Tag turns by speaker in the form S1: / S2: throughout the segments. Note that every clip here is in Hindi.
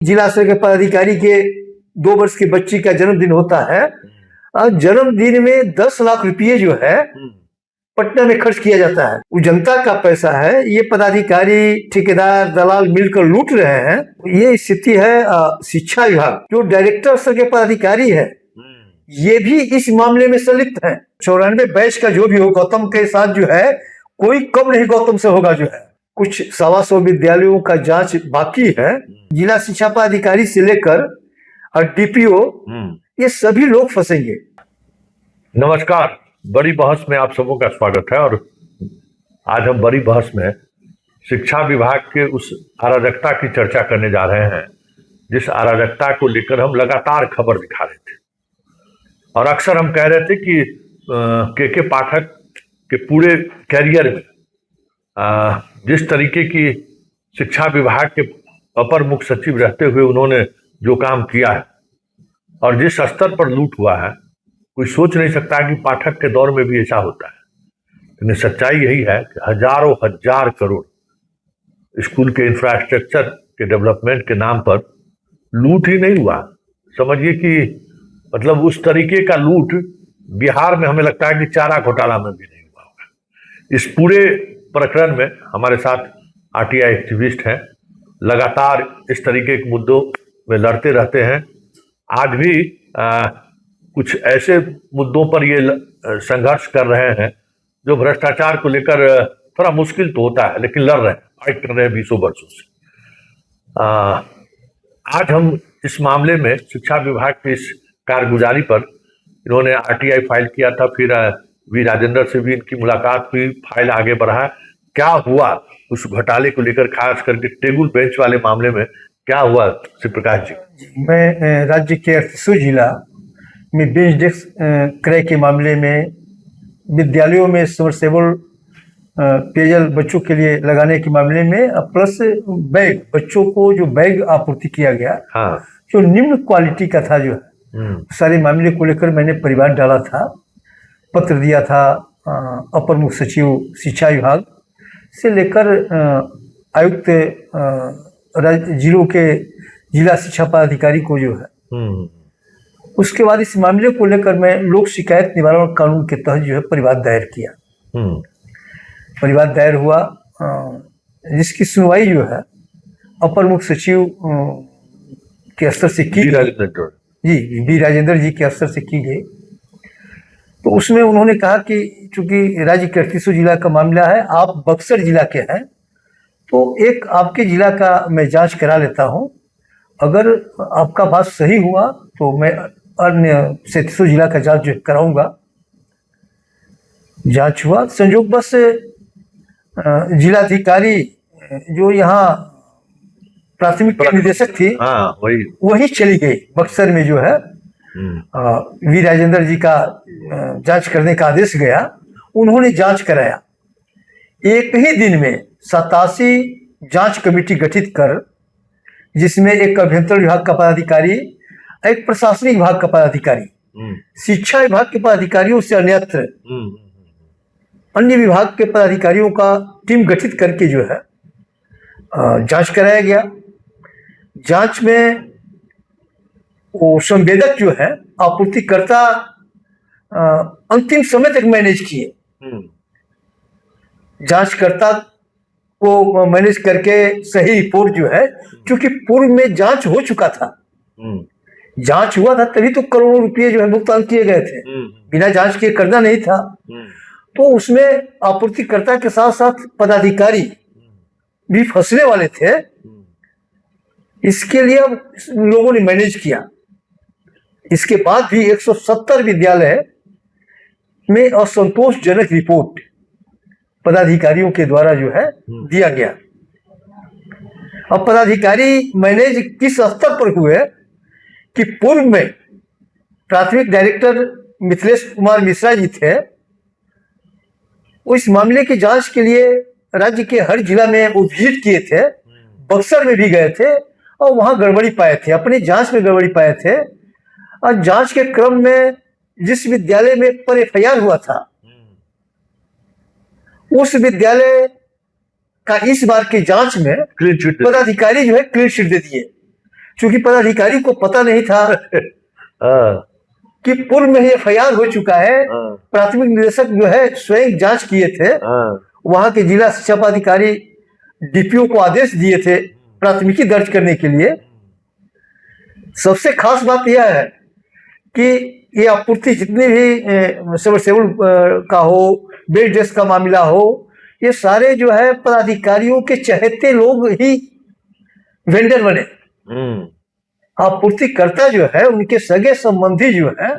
S1: जिला स्तर के पदाधिकारी के 2 वर्ष की बच्ची का जन्मदिन होता है और जन्मदिन में 10 लाख रुपये जो है पटना में खर्च किया जाता है। वो जनता का पैसा है, ये पदाधिकारी ठेकेदार दलाल मिलकर लूट रहे हैं। ये स्थिति है शिक्षा विभाग जो डायरेक्टर स्तर के पदाधिकारी है ये भी इस मामले में संलिप्त है। 94 बैच का जो भी हो गौतम के साथ जो है कोई कम नहीं गौतम से होगा। जो है कुछ 125 विद्यालयों का जांच बाकी है। जिला शिक्षा पदाधिकारी से लेकर और डीपीओ ये सभी लोग फंसेंगे।
S2: नमस्कार, बड़ी बहस में आप सबों का स्वागत है। और आज हम बड़ी बहस में शिक्षा विभाग के उस अराजकता की चर्चा करने जा रहे हैं जिस अराजकता को लेकर हम लगातार खबर दिखा रहे थे। और अक्सर हम कह रहे थे कि के पाठक के पूरे कैरियर में जिस तरीके की शिक्षा विभाग के अपर मुख्य सचिव रहते हुए उन्होंने जो काम किया है और जिस स्तर पर लूट हुआ है, कोई सोच नहीं सकता कि पाठक के दौर में भी ऐसा होता है। लेकिन सच्चाई यही है कि हजारों हजार करोड़ स्कूल के इंफ्रास्ट्रक्चर के डेवलपमेंट के नाम पर लूट ही नहीं हुआ। समझिए कि मतलब उस तरीके का लूट बिहार में हमें लगता है कि चारा घोटाला में भी नहीं हुआ होगा। इस पूरे प्रकरण में हमारे साथ आरटीआई एक्टिविस्ट हैं, लगातार इस तरीके के मुद्दों में लड़ते रहते हैं। आज भी कुछ ऐसे मुद्दों पर ये संघर्ष कर रहे हैं जो भ्रष्टाचार को लेकर थोड़ा मुश्किल तो होता है, लेकिन लड़ रहे हैं, फाइट कर रहे हैं 20 वर्षों से। आज हम इस मामले में शिक्षा विभाग की इस कारगुजारी पर इन्होंने आरटीआई फाइल किया था, फिर वी राजेंद्र से भी इनकी मुलाकात हुई, फाइल आगे बढ़ा। क्या हुआ उस घोटाले को लेकर, खास करके टेबल बेंच वाले मामले में क्या हुआ श्री प्रकाश जी?
S1: मैं राज्य के 38 जिला में बेंच डेस्क क्रय के मामले में विद्यालयों में सबमर्सिबल पेयजल बच्चों के लिए लगाने के मामले में प्लस बैग, बच्चों को जो बैग आपूर्ति किया गया जो निम्न क्वालिटी का था, जो है सारे मामले को लेकर मैंने परिवार डाला था, पत्र दिया था अपर मुख्य सचिव शिक्षा विभाग से लेकर आयुक्त जिलों के जिला शिक्षा पदाधिकारी को जो है। उसके बाद इस मामले को लेकर मैं लोक शिकायत निवारण कानून के तहत जो है परिवाद दायर किया। परिवाद दायर हुआ जिसकी सुनवाई जो है अपर मुख्य सचिव के स्तर से की जी, बी राजेंद्र जी के स्तर से की गई। तो उसमें उन्होंने कहा कि चूंकि राज्य के 38 जिला का मामला है, आप बक्सर जिला के हैं, तो एक आपके जिला का मैं जांच करा लेता हूं, अगर आपका बात सही हुआ तो मैं अन्य 37 जिला का जांच जो कराऊंगा। जांच हुआ, संयोगवश जिलाधिकारी जो यहाँ प्राथमिक निदेशक थी वही चली गई बक्सर में, जो है वी राजेंद्र जी का जांच करने का आदेश गया। उन्होंने जांच कराया, एक ही दिन में 87 जांच कमेटी गठित कर, जिसमें एक अभ्यंतर विभाग का पदाधिकारी, एक प्रशासनिक विभाग का पदाधिकारी, शिक्षा विभाग के पदाधिकारियों से अन्यत्र अन्य विभाग के पदाधिकारियों का टीम गठित करके जो है जांच कराया गया। जांच में वो संवेदक जो है आपूर्तिकर्ता अंतिम समय तक मैनेज किए। जांचकर्ता को मैनेज करके सही रिपोर्ट जो है, क्योंकि पूर्व में जांच हो चुका था, जांच हुआ था तभी तो करोड़ों रुपए जो है भुगतान किए गए थे, बिना जांच के करना नहीं था। तो उसमें आपूर्तिकर्ता के साथ साथ पदाधिकारी भी फंसने वाले थे। इसके लिए अब लोगों ने मैनेज किया। इसके बाद भी 170 विद्यालय में असंतोषजनक रिपोर्ट पदाधिकारियों के द्वारा जो है दिया गया। अब पदाधिकारी मैनेज किस स्तर पर हुए कि पूर्व में प्राथमिक डायरेक्टर मिथिलेश कुमार मिश्रा जी थे, उस मामले की जांच के लिए राज्य के हर जिला में वो विजिट किए थे, बक्सर में भी गए थे और वहां गड़बड़ी पाए थे, अपनी जांच में गड़बड़ी पाए थे। और जांच के क्रम में जिस विद्यालय में पर एफआईआर हुआ था, उस विद्यालय का इस बार की जांच में पदाधिकारी जो है क्लीन चिट दे दिए। चूंकि पदाधिकारी को पता नहीं था
S2: हाँ,
S1: कि पूर्व में ही एफआईआर हो चुका है।
S2: हाँ,
S1: प्राथमिक निदेशक जो है स्वयं जांच किए थे,
S2: हाँ,
S1: वहां के जिला शिक्षा पदाधिकारी डीपीओ को आदेश दिए थे प्राथमिकी दर्ज करने के लिए। सबसे खास बात यह है कि ये आपूर्ति जितने भी सबमर्सिबल का हो, बेड डेस्क का मामला हो, ये सारे जो है पदाधिकारियों के चहेते लोग ही वेंडर बने।
S2: हम्म,
S1: आपूर्तिकर्ता जो है उनके सगे संबंधी जो है,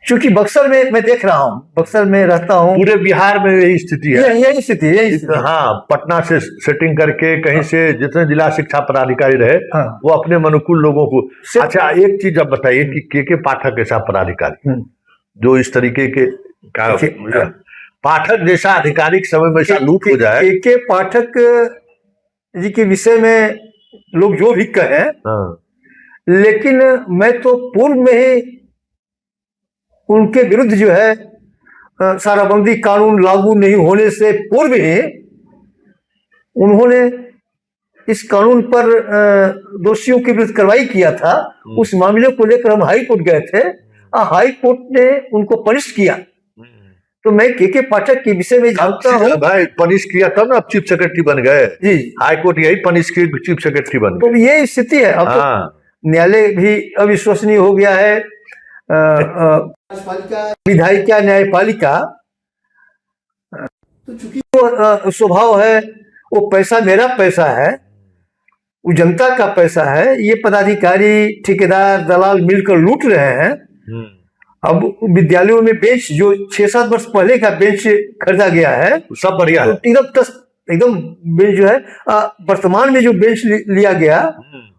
S1: चूंकि बक्सर में मैं देख रहा हूँ, बक्सर में रहता हूँ,
S2: पूरे बिहार में यही स्थिति है।
S1: यही स्थिति है, यही स्थिति है।
S2: हाँ, पटना से सेटिंग करके कहीं से जितने जिला शिक्षा पदाधिकारी रहे,
S1: हाँ।
S2: वो अपने अनुकूल लोगों को।
S1: से-
S2: अच्छा, एक चीज अब बताइए कि के पाठक ऐसा पदाधिकारी जो इस तरीके के का पाठक जैसा आधिकारिक समय में ऐसा लूट हो जाए।
S1: के पाठक जी के विषय में लोग जो भी कहें,
S2: हाँ,
S1: लेकिन मैं तो पूर्व में ही उनके विरुद्ध जो है साराबंदी कानून लागू नहीं होने से पूर्व ही उन्होंने इस कानून पर दोषियों के विरुद्ध कार्रवाई किया था। उस मामले को लेकर हम हाई कोर्ट गए थे, हाई कोर्ट ने उनको पनिश किया। तो मैं के पाठक के विषय में जानता हूँ।
S2: भाई पनिश किया तब ना, अब चीफ सेक्रेटरी बन गए
S1: जी,
S2: हाई कोर्ट यही पनिश किए, चीफ सेक्रेटरी बन गए।
S1: तो ये स्थिति है। अब
S2: हाँ,
S1: तो न्यायालय भी अविश्वसनीय हो गया है। विधायिका न्यायपालिका, तो चूंकि वो स्वभाव है, वो पैसा मेरा पैसा है, वो जनता का पैसा है। ये पदाधिकारी ठेकेदार दलाल मिलकर लूट रहे हैं। अब विद्यालयों में बेंच जो 6-7 वर्ष पहले का बेंच खरीदा गया है,
S2: सब बढ़िया है।
S1: एकदम बेंच जो है वर्तमान में जो बेंच लिया गया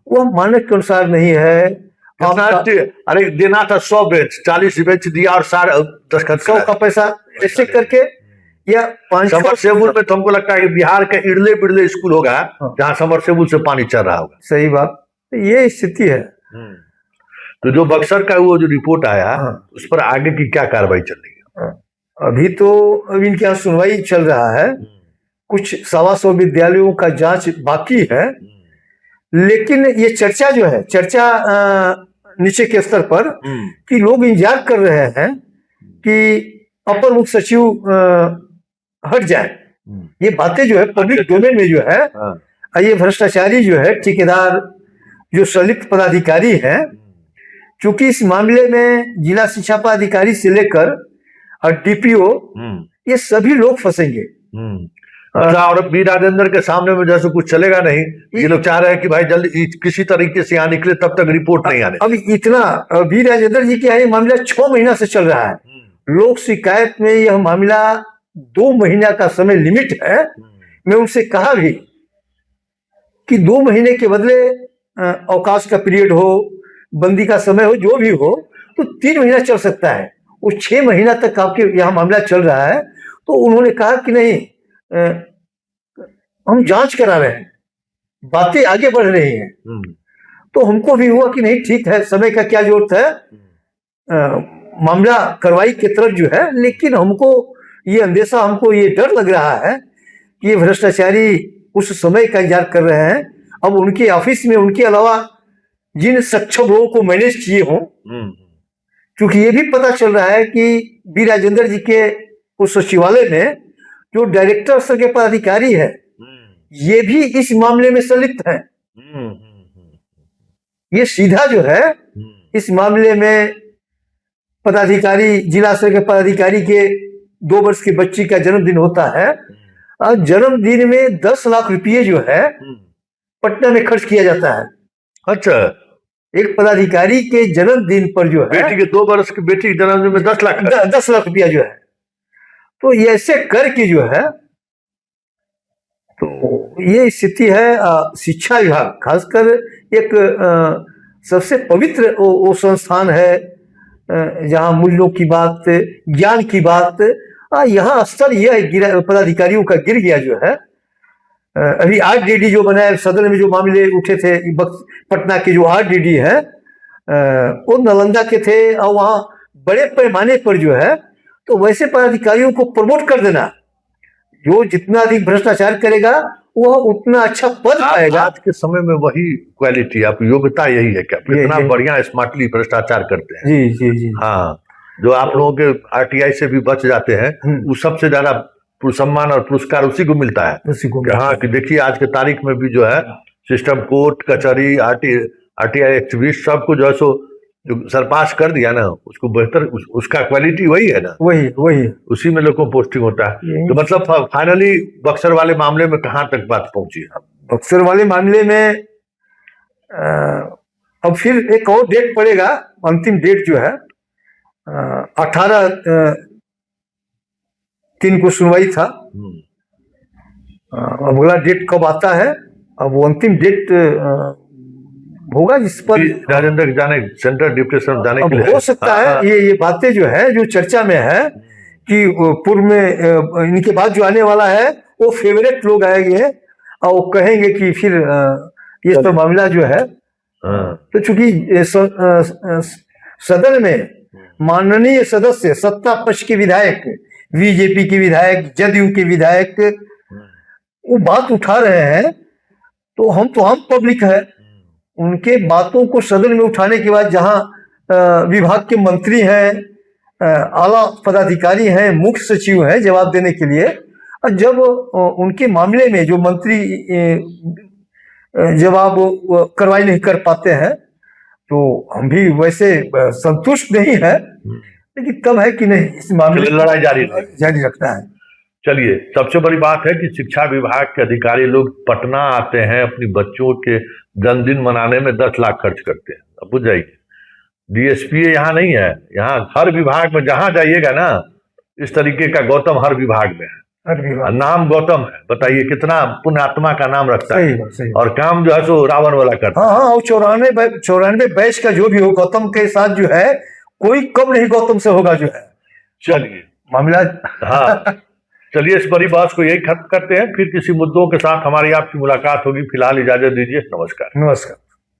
S1: वो मानक के अनुसार नहीं है।
S2: अरे देना था 100 बेंच, 40 बेंच दिया और 100
S1: का पैसा ऐसे करके, या 500
S2: समरसेबुल में तो हमको लगता है कि बिहार का इड़ले बिड़ले स्कूल होगा जहाँ समरसेबुल से पानी चल रहा होगा।
S1: सही बात, ये स्थिति है।
S2: तो जो बक्सर का वो जो रिपोर्ट आया, उस पर आगे की क्या कार्रवाई चल रही है?
S1: अभी तो अभी इनके यहाँ सुनवाई चल रहा है। कुछ 125 विद्यालयों का जांच बाकी है, लेकिन ये चर्चा जो है, चर्चा नीचे के स्तर पर कि लोग इंतजार कर रहे हैं कि अपर मुख्य सचिव हट जाए। ये बातें जो है पब्लिक डोमेन में जो है, ये भ्रष्टाचारी जो है ठेकेदार जो संलिप्त पदाधिकारी हैं, चूंकि इस मामले में जिला शिक्षा पदाधिकारी से लेकर और डीपीओ, ये सभी लोग फंसेंगे।
S2: और बी राजेंद्र के सामने में जैसे कुछ चलेगा नहीं। ये लोग चाह रहे हैं कि भाई जल्दी किसी तरीके से यहाँ निकले, तब तक रिपोर्ट नहीं आने।
S1: अब इतना बी राजेंद्र जी का ये मामला 6 महीना से चल रहा है। लोक शिकायत में यह मामला 2 महीना का समय लिमिट है। मैं उनसे कहा भी कि 2 महीने के बदले अवकाश का पीरियड हो, बंदी का समय हो, जो भी हो, तो 3 महीना चल सकता है। वो 6 महीना तक आपके यहाँ मामला चल रहा है। तो उन्होंने कहा कि नहीं, हम जांच करा रहे हैं, बातें आगे बढ़ रही हैं। तो हमको भी हुआ कि नहीं, ठीक है, समय का क्या जरूरत है, मामला कार्रवाई की तरफ जो है। लेकिन हमको ये अंदेशा, हमको ये डर लग रहा है कि ये भ्रष्टाचारी उस समय का इंतजार कर रहे हैं। अब उनके ऑफिस में उनके अलावा जिन सक्षम लोगों को मैनेज किए हों, क्योंकि ये भी पता चल रहा है कि बी राजेंद्र जी के उस सचिवालय में जो डायरेक्टर स्तर के पदाधिकारी है, ये भी इस मामले में संलिप्त है। ये सीधा जो है इस मामले में पदाधिकारी, जिला स्तर के पदाधिकारी के 2 वर्ष की बच्ची का जन्मदिन होता है, और जन्मदिन में 10 लाख रुपये जो है पटना में खर्च किया जाता है।
S2: अच्छा,
S1: एक पदाधिकारी के जन्मदिन पर जो है,
S2: बेटी के 2 वर्ष की बेटी के जन्मदिन में 10 लाख
S1: रुपया जो है, तो ये ऐसे करके जो है, तो ये स्थिति है। शिक्षा विभाग खासकर एक सबसे पवित्र वो संस्थान है जहां मूल्यों की बात, ज्ञान की बात, यहाँ स्तर यह पदाधिकारियों का गिर गया जो है। अभी आरडीडी जो बना है, सदन में जो मामले उठे थे, पटना के जो आरडीडी है, वो नालंदा के थे, और वहाँ बड़े पैमाने पर जो है, तो वैसे पदाधिकारियों को प्रमोट कर देना, जो जितना अधिक भ्रष्टाचार करेगा वो उतना अच्छा पद पाएगा।
S2: आज के समय में वही क्वालिटी, आप योग्यता यही है कि आप इतना
S1: ये।
S2: बढ़िया स्मार्टली भ्रष्टाचार करते हैं।
S1: जी जी जी।
S2: हाँ, जो आप लोगों के आरटीआई से भी बच जाते हैं, वो सबसे ज्यादा सम्मान और पुरस्कार उसी को मिलता है।
S1: उसी को
S2: कि हाँ, कि देखिए आज के तारीख में भी जो है सिस्टम, कोर्ट कचहरी, आरटीआई एक्टिविस्ट सबको जो है सो जो सरपास कर दिया ना, उसको बेहतर उसका क्वालिटी वही है ना,
S1: वही
S2: उसी में लोगों को पोस्टिंग होता है।
S1: यही।
S2: तो मतलब फाइनली बक्सर वाले मामले में कहाँ तक बात पहुंची है?
S1: बक्सर वाले मामले में अब फिर एक और डेट पड़ेगा, अंतिम डेट जो है 18/3 को सुनवाई था। अब अगला डेट कब आता है, अब वो अंतिम डेट होगा जिस पर
S2: राजेंद्र के जाने, सेंट्रल डिप्टी जाने के
S1: अब
S2: लिए
S1: हो सकता है ये बातें जो है, जो चर्चा में है कि पूर्व में इनके बाद जो आने वाला है वो फेवरेट लोग आएंगे और वो कहेंगे कि फिर ये सब मामला जो है। तो चूंकि सदन में माननीय सदस्य, सत्ता पक्ष के विधायक, बीजेपी के विधायक, जदयू के विधायक वो बात उठा रहे हैं, तो हम पब्लिक है, उनके बातों को सदन में उठाने के बाद जहां विभाग के मंत्री हैं, आला पदाधिकारी हैं, मुख्य सचिव हैं जवाब देने के लिए, और जब उनके मामले में जो मंत्री जवाब कार्रवाई नहीं कर पाते हैं, तो हम भी वैसे संतुष्ट नहीं है, लेकिन कब है कि नहीं इस मामले में
S2: लड़ाई
S1: जारी रखना है।
S2: चलिए, सबसे बड़ी बात है कि शिक्षा विभाग के अधिकारी लोग पटना आते हैं, अपनी बच्चों के जन्मदिन मनाने में 10 लाख खर्च करते हैं। अब बुझ जाइए, डीएसपी यहाँ नहीं है, यहाँ हर विभाग में जहां जाइएगा ना, इस तरीके का गौतम हर विभाग में है। नाम गौतम है, बताइए कितना पुण्यात्मा का नाम रखता है,
S1: सही।
S2: और काम जो है सो रावण वाला करता है।
S1: हाँ, 94 बैच का जो भी हो, गौतम के साथ जो है कोई कम नहीं गौतम से होगा जो है।
S2: चलिए
S1: मामला
S2: हाँ, चलिए इस बड़ी बात को यही खत्म करते हैं, फिर किसी मुद्दों के साथ हमारी आपकी मुलाकात होगी। फिलहाल इजाजत दीजिए, नमस्कार।
S1: नमस्कार।